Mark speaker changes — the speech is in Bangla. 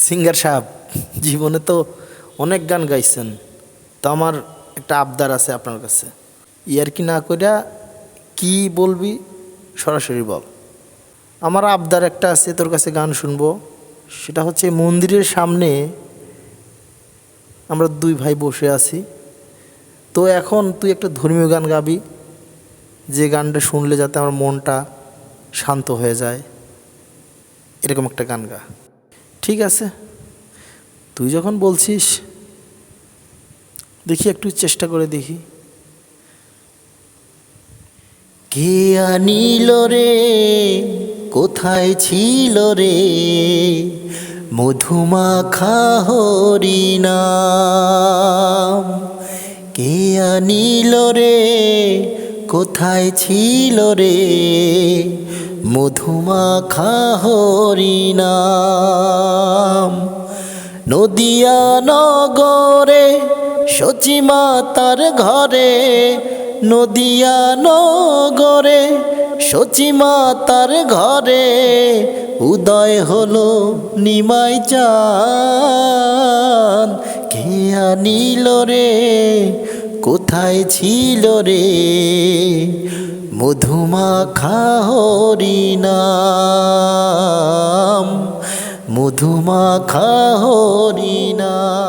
Speaker 1: সিঙ্গার সাহেব, জীবনে তো অনেক গান গাইছেন, তো আমার একটা আবদার আছে আপনার কাছে। ইয়ার কি না কইরা কি বলবি সরাসরি বল। আমার আবদার একটা আছে, তোর কাছে গান শুনবো। সেটা হচ্ছে মন্দিরের সামনে আমরা দুই ভাই বসে আছি, তো এখন তুই একটা ধর্মীয় গান গাবি, যে গানটা শুনলে যাতে আমার মনটা শান্ত হয়ে যায়, এরকম একটা গান গা। ঠিক আছে, তুই যখন বলছিস দেখি একটু চেষ্টা করে দেখি। কে আনিল রে, কোথায় ছিল রে, মধুমাখা হরিনাম। কে আনিল রে, কোথায় ছিল রে, মধুমাখা হরিনাম। নদিয়া নগরে সচিমাতার ঘরে, নদিয়া নগরে সচিমাতার ঘরে, উদয় হলো নিমাই চাঁদ। কে আনিল রে, কোথায় ছিল রে, মধুমাখা হরিনাম, মধুমাখা হরিনাম।